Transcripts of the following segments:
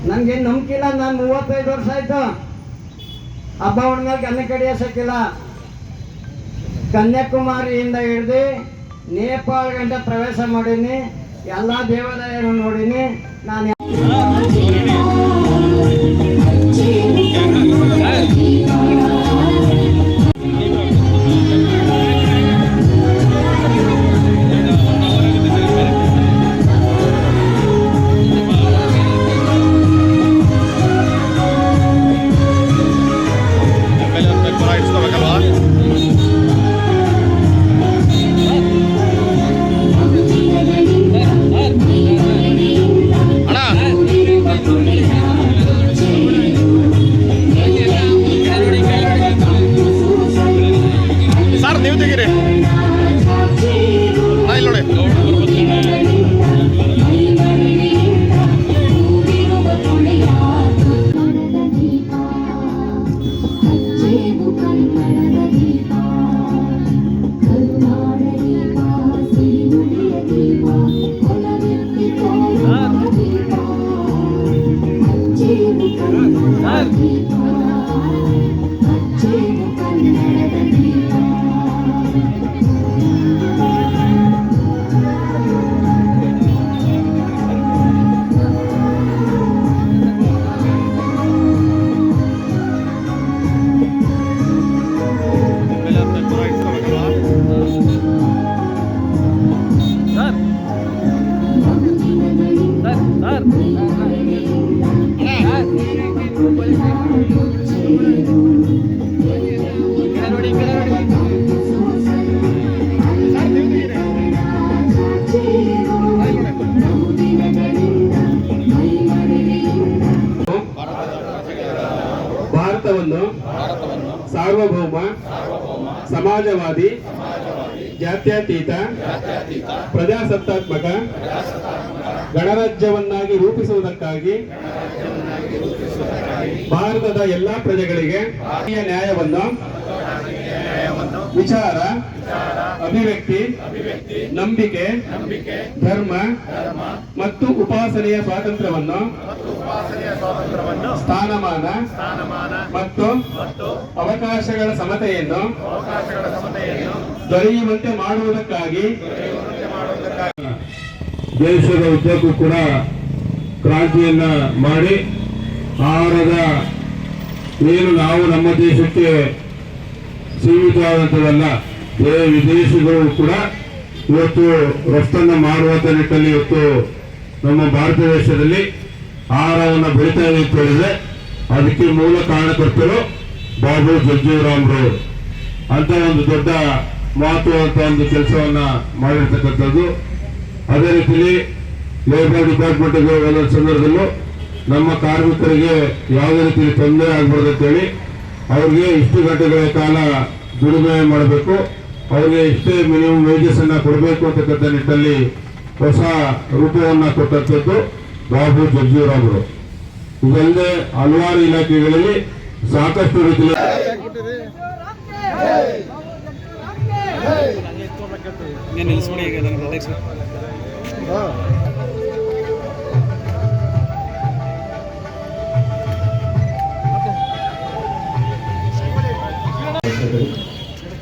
ನನಗೆ ನಂಬಿಕಿಲ್ಲ. ನಾನು 35 ವರ್ಷ ಆಯ್ತು ಹಬ್ಬ ಹುಣ್ಣಿಮೆ ಕನ್ನೆ ಕಡಿಯೋಸಕ್ಕಿಲ್ಲ. ಕನ್ಯಾಕುಮಾರಿಯಿಂದ ಹಿಡ್ದು ನೇಪಾಳ ಗಂಟ ಪ್ರವೇಶ ಮಾಡೀನಿ, ಎಲ್ಲ ದೇವಾಲಯನೂ ನೋಡೀನಿ. ನಾನು ಭಾರತವನ್ನು ಸಾರ್ವಭೌಮ ಸಮಾಜವಾದಿ ಜಾತ್ಯತೀತ ಪ್ರಜಾಸತ್ತಾತ್ಮಕ ಗಣರಾಜ್ಯವನ್ನಾಗಿ ರೂಪಿಸುವುದಕ್ಕಾಗಿ ಭಾರತದ ಎಲ್ಲಾ ಪ್ರಜೆಗಳಿಗೆ ನ್ಯಾಯವನ್ನು ವಿಚಾರ, ಅಭಿವ್ಯಕ್ತಿ, ನಂಬಿಕೆ, ಧರ್ಮ ಮತ್ತು ಉಪಾಸನೆಯ ಸ್ವಾತಂತ್ರ್ಯವನ್ನು ಸ್ಥಾನಮಾನ ಮತ್ತು ಅವಕಾಶಗಳ ಸಮತೆಯನ್ನು ದೊರೆಯುವಂತೆ ಮಾಡುವುದಕ್ಕಾಗಿ ದೇಶದ ಉದ್ದಕ್ಕೂ ಕೂಡ ಕ್ರಾಂತಿಯನ್ನ ಮಾಡಿ ಆಹಾರದ ಏನು ನಾವು ನಮ್ಮ ದೇಶಕ್ಕೆ ಸೀಮಿತವಾದಂಥದ್ದಲ್ಲ, ವಿದೇಶಿಗಳು ಕೂಡ ಇವತ್ತು ರಫ್ತನ್ನು ಮಾಡುವಂತ ನಿಟ್ಟಿನಲ್ಲಿ ಇವತ್ತು ನಮ್ಮ ಭಾರತ ದೇಶದಲ್ಲಿ ಆಹಾರವನ್ನು ಬೆಳೀತಾ ಇದೆ ಅಂತ ಹೇಳಿದ್ರೆ ಅದಕ್ಕೆ ಮೂಲ ಕಾರಣಕರ್ತರು ಬಾಬು ಜಗಜೀವರಾಮ್ರವರು ಅಂತ ಒಂದು ದೊಡ್ಡ ಮಹತ್ವವಂತ ಒಂದು ಕೆಲಸವನ್ನ ಮಾಡಿರ್ತಕ್ಕಂಥದ್ದು. ಅದೇ ರೀತಿಯಲ್ಲಿ ಲೇಬರ್ ಡಿಪಾರ್ಟ್ಮೆಂಟ್ಗೆ ಒಂದೊಂದು ಸಂದರ್ಭದಲ್ಲೂ ನಮ್ಮ ಕಾರ್ಮಿಕರಿಗೆ ಯಾವುದೇ ರೀತಿಯಲ್ಲಿ ತೊಂದರೆ ಆಗಬಾರ್ದು ಅಂತೇಳಿ ಅವ್ರಿಗೆ ಇಷ್ಟು ಗಂಟೆಗಳ ಕಾಲ ದುಡಿಮೆ ಮಾಡಬೇಕು, ಅವ್ರಿಗೆ ಇಷ್ಟೇ ಮಿನಿಮಮ್ ವೇಜಸ್ ಅನ್ನ ಕೊಡಬೇಕು ಅಂತಕ್ಕಂಥ ನಿಟ್ಟಿನಲ್ಲಿ ಹೊಸ ರೂಪವನ್ನ ಕೊಟ್ಟಂಥದ್ದು ಬಾಬು ಜಗಜೀವರಾಮ್ರು. ಇದಲ್ಲದೆ ಹಲವಾರು ಇಲಾಖೆಗಳಲ್ಲಿ ಸಾಕಷ್ಟು ರೀತಿಯಲ್ಲಿ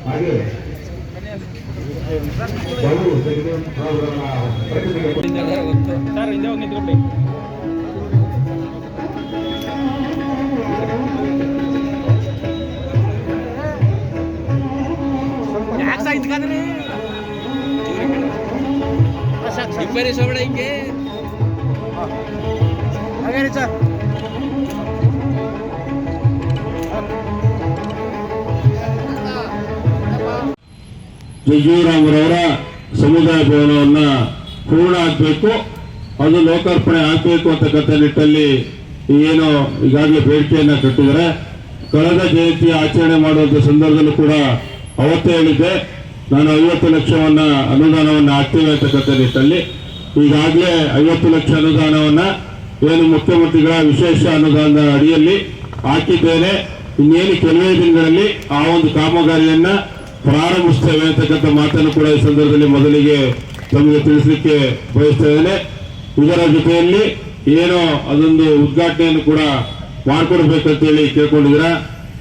ಹಾಗೆ ಜಗಜೀವರಾಮ್ರವರ ಸಮುದಾಯ ಭವನವನ್ನ ಪೂರ್ಣ ಆಗಬೇಕು, ಅದು ಲೋಕಾರ್ಪಣೆ ಆಗಬೇಕು ಅಂತಕ್ಕಂಥ ನಿಟ್ಟಲ್ಲಿ ಏನು ಈಗಾಗಲೇ ಬೇಡಿಕೆಯನ್ನ ಕಟ್ಟಿದರೆ ಕಳೆದ ಜಯಂತಿ ಆಚರಣೆ ಮಾಡುವಂತ ಸಂದರ್ಭದಲ್ಲೂ ಕೂಡ ಅವತ್ತೇ ಹೇಳಿದ್ದೆ, ನಾನು 50 ಲಕ್ಷವನ್ನ ಅನುದಾನವನ್ನ ಹಾಕ್ತೇವೆ ಅಂತಕ್ಕಂಥ ನಿಟ್ಟಲ್ಲಿ ಈಗಾಗಲೇ 50 ಲಕ್ಷ ಅನುದಾನವನ್ನ ಏನು ಮುಖ್ಯಮಂತ್ರಿಗಳ ವಿಶೇಷ ಅನುದಾನದ ಅಡಿಯಲ್ಲಿ ಹಾಕಿದ್ದೇನೆ. ಇನ್ನೇನು ಕೆಲವೇ ದಿನಗಳಲ್ಲಿ ಆ ಒಂದು ಕಾಮಗಾರಿಯನ್ನ ಪ್ರಾರಂಭಿಸ್ತೇವೆ ಅಂತಕ್ಕಂಥ ಮಾತನ್ನು ಕೂಡ ಈ ಸಂದರ್ಭದಲ್ಲಿ ಮೊದಲಿಗೆ ತಮಗೆ ತಿಳಿಸಲಿಕ್ಕೆ ಬಯಸ್ತಾ ಇದ್ದೇನೆ. ಇದರ ಜೊತೆಯಲ್ಲಿ ಏನೋ ಅದೊಂದು ಉದ್ಘಾಟನೆಯನ್ನು ಕೂಡ ಮಾಡಿಕೊಡ್ಬೇಕಂತೇಳಿ ಕೇಳ್ಕೊಂಡಿದ್ರ.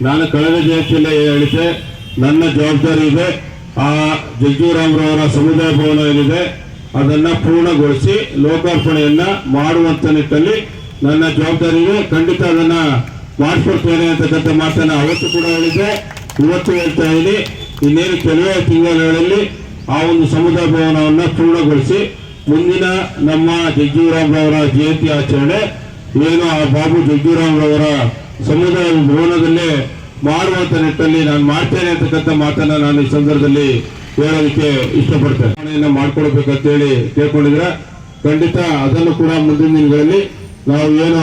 ನಾನು ಕಳೆದ ಜಯಂತಿಯಲ್ಲೇ ಹೇಳಿದ್ದೆ, ನನ್ನ ಜವಾಬ್ದಾರಿ ಇದೆ. ಆ ಜಗ್ಜೀವರಾಮ್ರವರ ಸಮುದಾಯ ಭವನ ಏನಿದೆ ಅದನ್ನ ಪೂರ್ಣಗೊಳಿಸಿ ಲೋಕಾರ್ಪಣೆಯನ್ನ ಮಾಡುವಂತ ನಿಟ್ಟಲ್ಲಿ ನನ್ನ ಜವಾಬ್ದಾರಿ ಇದೆ. ಖಂಡಿತ ಅದನ್ನ ಮಾಡಿಕೊಡ್ತೇನೆ ಅಂತಕ್ಕಂಥ ಮಾತನ್ನ ಅವತ್ತು ಕೂಡ ಹೇಳಿದ್ದೆ, ಇವತ್ತು ಹೇಳ್ತಾ ಇದ್ದೀನಿ. ಇನ್ನೇನು ಕೆಲವೇ ತಿಂಗಳಲ್ಲಿ ಆ ಒಂದು ಸಮುದಾಯ ಭವನವನ್ನ ಪೂರ್ಣಗೊಳಿಸಿ ಮುಂದಿನ ನಮ್ಮ ಜಗ್ಜೀವರಾಮ್ರವರ ಜಯಂತಿ ಆಚರಣೆ ಏನು ಆ ಬಾಬು ಜಗ್ಜೀವರಾಮ್ರವರ ಸಮುದಾಯ ಭವನದಲ್ಲೇ ಮಾಡುವಂತ ನಿಟ್ಟಲ್ಲಿ ನಾನು ಮಾಡ್ತೇನೆ ಅಂತಕ್ಕಂಥ ಮಾತನ್ನ ನಾನು ಈ ಸಂದರ್ಭದಲ್ಲಿ ಹೇಳೋದಕ್ಕೆ ಇಷ್ಟಪಡ್ತೇನೆ. ಮಾಡ್ಕೊಡ್ಬೇಕಂತೇಳಿ ಕೇಳ್ಕೊಂಡಿದ್ರೆ ಖಂಡಿತ ಅದನ್ನು ಕೂಡ ಮುಂದಿನ ದಿನಗಳಲ್ಲಿ ನಾವು ಏನು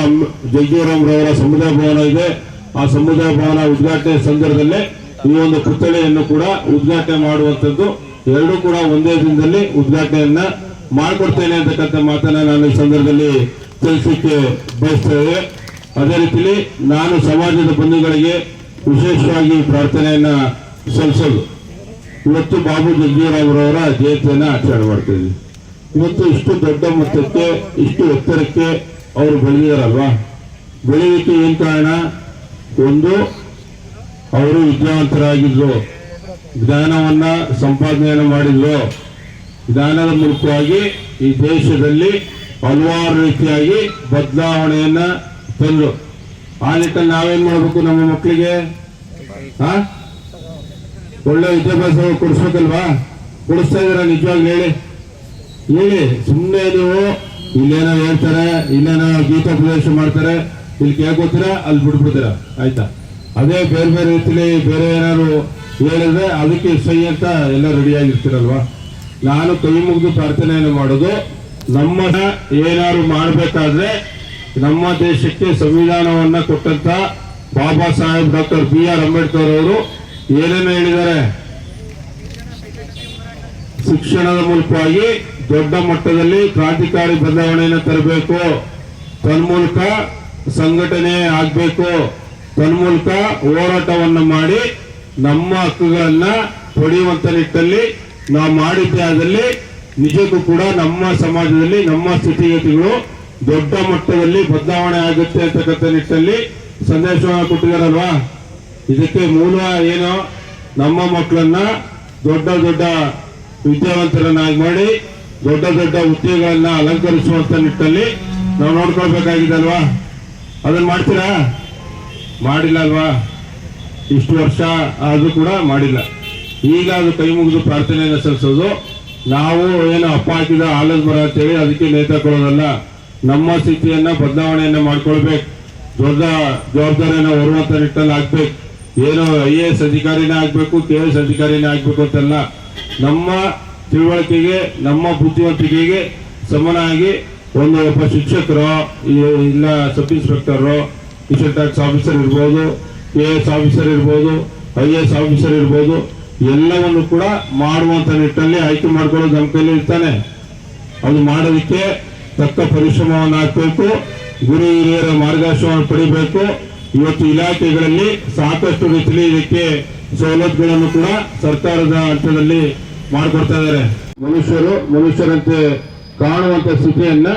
ಜಗ್ಜೀವರಾಮ್ರವರ ಸಮುದಾಯ ಭವನ ಇದೆ ಆ ಸಮುದಾಯ ಭವನ ಉದ್ಘಾಟನೆ ಸಂದರ್ಭದಲ್ಲೇ ಈ ಒಂದು ಪುತ್ಥಳಿಯನ್ನು ಕೂಡ ಉದ್ಘಾಟನೆ ಮಾಡುವಂತದ್ದು ಎರಡೂ ಕೂಡ ಒಂದೇ ದಿನದಲ್ಲಿ ಉದ್ಘಾಟನೆಯನ್ನ ಮಾಡಿಕೊಡ್ತೇನೆ ಅಂತಕ್ಕಂಥ ಮಾತನ್ನ ನಾನು ಈ ಸಂದರ್ಭದಲ್ಲಿ ತಿಳಿಸಲಿಕ್ಕೆ ಬಯಸ್ತೇವೆ. ಅದೇ ರೀತಿಯಲ್ಲಿ ನಾನು ಸಮಾಜದ ಬಂಧುಗಳಿಗೆ ವಿಶೇಷವಾಗಿ ಪ್ರಾರ್ಥನೆಯನ್ನ ಸಲ್ಲಿಸೋದು. ಇವತ್ತು ಬಾಬು ಜಗ್ಜೀವರಾಮ್ರವರ ಜಯಂತಿಯನ್ನ ಆಚರಣೆ ಮಾಡ್ತಿದ್ವಿ. ಇವತ್ತು ಇಷ್ಟು ದೊಡ್ಡ ಮೊತ್ತಕ್ಕೆ ಇಷ್ಟು ಎತ್ತರಕ್ಕೆ ಅವರು ಬೆಳೆದಿದಾರಲ್ವಾ, ಬೆಳೆಯೋದಕ್ಕೆ ಏನ್ ಕಾರಣ? ಒಂದು, ಅವರು ವಿದ್ಯಾವಂತರಾಗಿದ್ರು, ಜ್ಞಾನವನ್ನ ಸಂಪಾದನೆಯನ್ನು ಮಾಡಿದ್ರು, ಜ್ಞಾನದ ಮೂಲಕವಾಗಿ ಈ ದೇಶದಲ್ಲಿ ಹಲವಾರು ರೀತಿಯಾಗಿ ಬದಲಾವಣೆಯನ್ನ ತಂದ್ರು. ಆ ನಿಟ್ಟಲ್ಲಿ ನಾವೇನ್ ಮಾಡ್ಬೇಕು? ನಮ್ಮ ಮಕ್ಕಳಿಗೆ ಒಳ್ಳೆ ವಿದ್ಯಾಭ್ಯಾಸ ಕೊಡಿಸ್ಬೇಕಲ್ವಾ? ಕೊಡಿಸ್ತಾ ಇದ್ದೀರಾ? ನಿಜವಾಗ್ಲು ಹೇಳಿ. ಸುಮ್ಮನೆ ನೀವು ಇಲ್ಲೇನೋ ಹೇಳ್ತಾರೆ, ಇಲ್ಲೇನೋ ಗೀತಾ ಪ್ರವೇಶ ಮಾಡ್ತಾರೆ, ಇಲ್ಲಿ ಕೇಳ್ಕೊತೀರಾ, ಅಲ್ಲಿ ಬಿಟ್ಬಿಡ್ತೀರಾ, ಆಯ್ತಾ? ಅದೇ ಬೇರೆ ಬೇರೆ ರೀತಿಲಿ ಬೇರೆ ಏನಾದ್ರು ಹೇಳಿದ್ರೆ ಅದಕ್ಕೆ ಸೈ ಅಂತ ಎಲ್ಲ ರೆಡಿಯಾಗಿರ್ತೀರಲ್ವಾ? ನಾನು ಕೈ ಮುಗಿದು ಪ್ರಾರ್ಥನೆಯನ್ನು ಮಾಡೋದು, ನಮ್ಮ ಏನಾದ್ರು ಮಾಡಬೇಕಾದ್ರೆ ನಮ್ಮ ದೇಶಕ್ಕೆ ಸಂವಿಧಾನವನ್ನ ಕೊಟ್ಟಂತ ಬಾಬಾ ಸಾಹೇಬ್ ಡಾಕ್ಟರ್ BR ಅಂಬೇಡ್ಕರ್ ಅವರು ಏನೇನು ಹೇಳಿದ್ದಾರೆ? ಶಿಕ್ಷಣದ ಮೂಲಕವಾಗಿ ದೊಡ್ಡ ಮಟ್ಟದಲ್ಲಿ ಕ್ರಾಂತಿಕಾರಿ ಬದಲಾವಣೆಯನ್ನು ತರಬೇಕು, ತನ್ಮೂಲಕ ಸಂಘಟನೆ ಆಗ್ಬೇಕು, ತನ್ಮೂಲಕ ಹೋರಾಟವನ್ನು ಮಾಡಿ ನಮ್ಮ ಹಕ್ಕುಗಳನ್ನ ಪಡೆಯುವಂತ ನಿಟ್ಟಲ್ಲಿ ನಾವು ಮಾಡಿದ್ದೇ ಆದಲ್ಲಿ ನಿಜಕ್ಕೂ ಕೂಡ ನಮ್ಮ ಸಮಾಜದಲ್ಲಿ ನಮ್ಮ ಸ್ಥಿತಿಗತಿಗಳು ದೊಡ್ಡ ಮಟ್ಟದಲ್ಲಿ ಬದಲಾವಣೆ ಆಗುತ್ತೆ ಅಂತಕ್ಕಂಥ ನಿಟ್ಟಲ್ಲಿ ಸಂದೇಶವನ್ನು ಕೊಟ್ಟಿದಾರಲ್ವಾ? ಇದಕ್ಕೆ ಮೂಲ ಏನು? ನಮ್ಮ ಮಕ್ಕಳನ್ನ ದೊಡ್ಡ ದೊಡ್ಡ ವಿದ್ಯಾವಂತರನ್ನಾಗಿ ಮಾಡಿ ದೊಡ್ಡ ದೊಡ್ಡ ಹುದ್ದೆಗಳನ್ನ ಅಲಂಕರಿಸುವಂತ ನಿಟ್ಟಲ್ಲಿ ನಾವು ನೋಡ್ಕೊಳ್ಬೇಕಾಗಿದೆ ಅಲ್ವಾ? ಅದನ್ನ ಮಾಡ್ತೀರಾ? ಮಾಡಿಲ್ಲ ಅಲ್ವಾ? ಇಷ್ಟು ವರ್ಷ ಆದ್ರೂ ಕೂಡ ಮಾಡಿಲ್ಲ. ಈಗ ಅದು ಕೈ ಮುಗಿದು ಪ್ರಾರ್ಥನೆಯನ್ನು ಸಲ್ಲಿಸೋದು. ನಾವು ಏನು ಅಪ್ಪ ಹಾಕಿದ ಆಲದ ಮರ ಅಂತೇಳಿ ಅದಕ್ಕೆ ನೇತಾಕೊಳ್ಳೋದಲ್ಲ. ನಮ್ಮ ಸ್ಥಿತಿಯನ್ನ ಬದಲಾವಣೆಯನ್ನ ಮಾಡ್ಕೊಳ್ಬೇಕು, ದೊಡ್ಡ ಜವಾಬ್ದಾರಿಯನ್ನ ಹೊರುವಂತ ನಿಟ್ಟಲ್ಲಿ ಆಗ್ಬೇಕು. ಏನು IAS ಅಧಿಕಾರಿನೇ ಆಗ್ಬೇಕು, KS ಅಧಿಕಾರಿನೇ ಆಗ್ಬೇಕು ಅಂತಲ್ಲ. ನಮ್ಮ ತಿಳುವಳಿಕೆಗೆ, ನಮ್ಮ ಬುದ್ಧಿವಂತಿಕೆಗೆ ಸಮನಾಗಿ ಒಬ್ಬ ಶಿಕ್ಷಕರು, ಇಲ್ಲ ಸಬ್ ಇನ್ಸ್ಪೆಕ್ಟರು, ಇನ್ಕಮ್ ಟ್ಯಾಕ್ಸ್ ಆಫೀಸರ್ ಇರ್ಬೋದು, KS ಆಫೀಸರ್ ಇರ್ಬೋದು, IAS ಆಫೀಸರ್ ಇರ್ಬೋದು, ಎಲ್ಲವನ್ನು ಕೂಡ ಮಾಡುವಂತ ನಿಟ್ಟಲ್ಲಿ ಆಯ್ಕೆ ಮಾಡ್ಕೊಳ್ಳೋದು ನಮ್ಮ ಕೈಲಿ ಇರ್ತಾನೆ. ಅದು ಮಾಡೋದಕ್ಕೆ ತಕ್ಕ ಪರಿಶ್ರಮವನ್ನು ಹಾಕಬೇಕು, ಗುರು ಹಿರಿಯರ ಮಾರ್ಗದರ್ಶನವನ್ನು ಪಡಿಬೇಕು. ಇವತ್ತು ಇಲಾಖೆಗಳಲ್ಲಿ ಸಾಕಷ್ಟು ರೀತಿಯಲ್ಲಿ ಇದಕ್ಕೆ ಸವಲತ್ತುಗಳನ್ನು ಕೂಡ ಸರ್ಕಾರದ ಹಂತದಲ್ಲಿ ಮಾಡಿಕೊಡ್ತಾ ಇದ್ದಾರೆ. ಮನುಷ್ಯರಂತೆ ಕಾಣುವಂತ ಸ್ಥಿತಿಯನ್ನ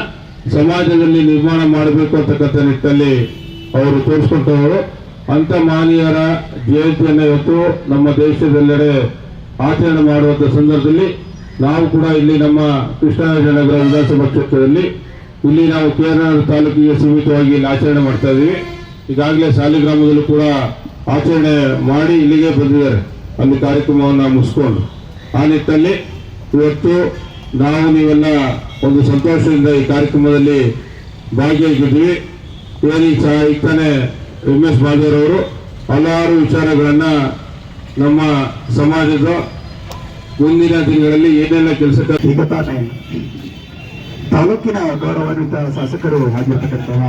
ಸಮಾಜದಲ್ಲಿ ನಿರ್ಮಾಣ ಮಾಡಬೇಕು ಅಂತಕ್ಕಂಥ ನಿಟ್ಟಲ್ಲಿ ಅವರು ತೋರಿಸ್ಕೊಟ್ಟವರು. ಅಂತ ಮಾನೀಯರ ಜಯಂತಿಯನ್ನ ಇವತ್ತು ನಮ್ಮ ದೇಶದೆಲ್ಲೆಡೆ ಆಚರಣೆ ಮಾಡುವಂತ ಸಂದರ್ಭದಲ್ಲಿ ನಾವು ಕೂಡ ಇಲ್ಲಿ ನಮ್ಮ ಕೃಷ್ಣರಾಜನಗರ ವಿಧಾನಸಭಾ ಕ್ಷೇತ್ರದಲ್ಲಿ ಇಲ್ಲಿ ನಾವು KR ತಾಲೂಕಿಗೆ ಸೀಮಿತವಾಗಿ ಇಲ್ಲಿ ಆಚರಣೆ ಮಾಡ್ತಾ ಇದ್ದೀವಿ. ಈಗಾಗಲೇ ಸಾಲಿಗ್ರಾಮದಲ್ಲೂ ಕೂಡ ಆಚರಣೆ ಮಾಡಿ ಇಲ್ಲಿಗೆ ಬಂದಿದ್ದಾರೆ, ಅಲ್ಲಿ ಕಾರ್ಯಕ್ರಮವನ್ನು ಮುಗಿಸ್ಕೊಂಡು. ಆ ನಿಟ್ಟಲ್ಲಿ ಇವತ್ತು ನಾವು ನೀವೆಲ್ಲ ಒಂದು ಸಂತೋಷದಿಂದ ಈ ಕಾರ್ಯಕ್ರಮದಲ್ಲಿ ಭಾಗಿಯಾಗಿದ್ದೀವಿ. ಈಗ ತಾನೇ MS ಬಾದೂರವರು ಹಲವಾರು ವಿಚಾರಗಳನ್ನ ನಮ್ಮ ಸಮಾಜದ ಮುಂದಿನ ದಿನಗಳಲ್ಲಿ ಏನೆಲ್ಲ ಕೆಲಸ ಈಗ ತಾನೇ ತಾಲೂಕಿನ ಗೌರವಾನ್ವಿತ ಶಾಸಕರು ಆಗಿರ್ತಕ್ಕಂತಹ